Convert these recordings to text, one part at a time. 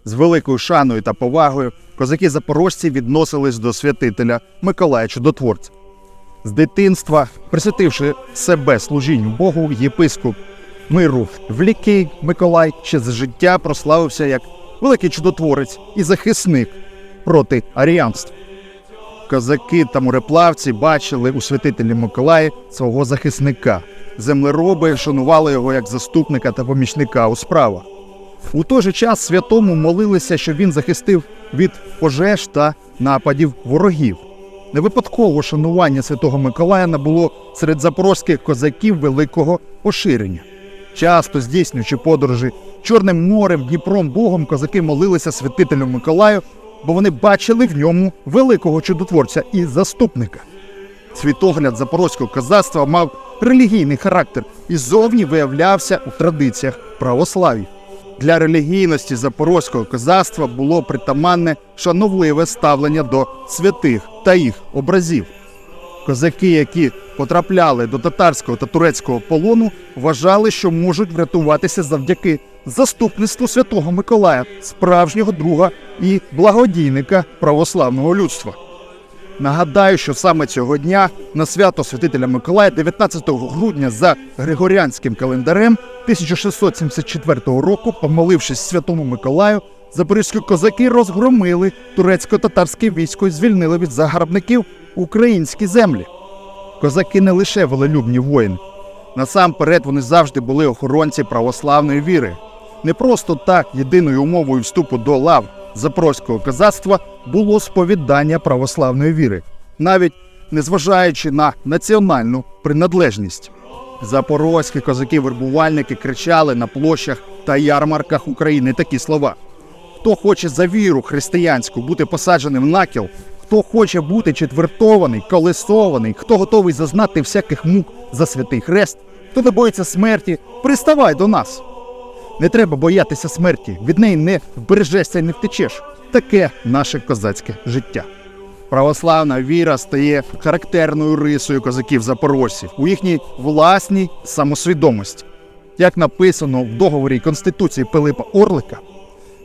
З великою шаною та повагою козаки-запорожці відносились до святителя Миколая Чудотворця. З дитинства, присвятивши себе служінню Богу, єпископ миру Великий Миколай ще за життя прославився як великий чудотворець і захисник проти аріянства. Козаки та мореплавці бачили у святителі Миколаї свого захисника. Землероби шанували його як заступника та помічника у справах. У той же час святому молилися, щоб він захистив від пожеж та нападів ворогів. Не випадково шанування Святого Миколая набуло серед запорозьких козаків великого поширення. Часто здійснюючи подорожі Чорним морем, Дніпром, Богом, козаки молилися святителю Миколаю, бо вони бачили в ньому великого чудотворця і заступника. Світогляд запорозького козацтва мав релігійний характер і зовні виявлявся у традиціях православ'я. Для релігійності запорозького козацтва було притаманне шановливе ставлення до святих та їх образів. Козаки, які потрапляли до татарського та турецького полону, вважали, що можуть врятуватися завдяки заступництву Святого Миколая, справжнього друга і благодійника православного людства. Нагадаю, що саме цього дня на свято святителя Миколая 19 грудня за Григоріанським календарем 1674 року, помолившись Святому Миколаю, запорізькі козаки розгромили турецько-татарське військо і звільнили від загарбників українські землі. Козаки не лише волелюбні воїни. Насамперед вони завжди були охоронці православної віри. Не просто так єдиною умовою вступу до лав запорозького козацтва було сповідання православної віри, навіть незважаючи на національну приналежність. Запорозькі козаки-вербувальники кричали на площах та ярмарках України такі слова: «Хто хоче за віру християнську бути посадженим на кіл, хто хоче бути четвертований, колесований, хто готовий зазнати всяких мук за святий хрест, хто не боїться смерті, приставай до нас». Не треба боятися смерті, від неї не вбережешся і не втечеш. Таке наше козацьке життя. Православна віра стає характерною рисою козаків-запорожців у їхній власній самосвідомості. Як написано в договорі Конституції Пилипа Орлика,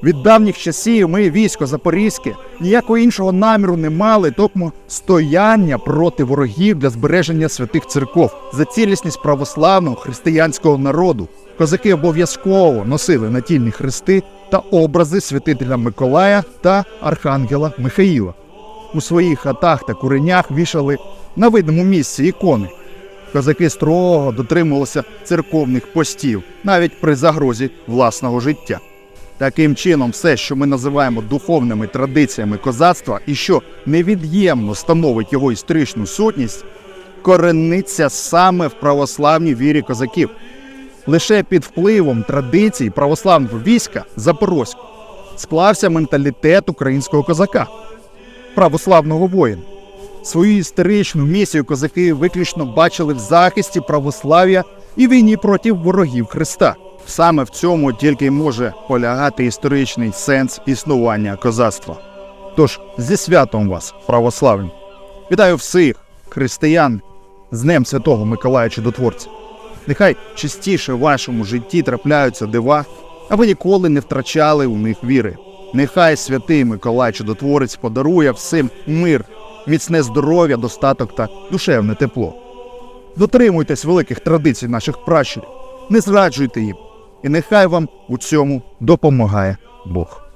від давніх часів ми, військо запорізьке, ніякого іншого наміру не мали, токмо стояння проти ворогів для збереження святих церков, за цілісність православного християнського народу. Козаки обов'язково носили натільні хрести та образи святителя Миколая та архангела Михаїла. У своїх хатах та куренях вішали на видному місці ікони. Козаки строго дотримувалися церковних постів, навіть при загрозі власного життя. Таким чином, все, що ми називаємо духовними традиціями козацтва і що невід'ємно становить його історичну сутність, корениться саме в православній вірі козаків. Лише під впливом традицій православного війська запорозького склався менталітет українського козака, православного воїна. Свою історичну місію козаки виключно бачили в захисті православ'я і війні проти ворогів Христа. Саме в цьому тільки й може полягати історичний сенс існування козацтва. Тож, зі святом вас, православні! Вітаю всіх християн з Днем Святого Миколая Чудотворця! Нехай частіше в вашому житті трапляються дива, а ви ніколи не втрачали у них віри. Нехай святий Миколай Чудотворець подарує всім мир, міцне здоров'я, достаток та душевне тепло. Дотримуйтесь великих традицій наших пращурів, не зраджуйте їм, і нехай вам у цьому допомагає Бог.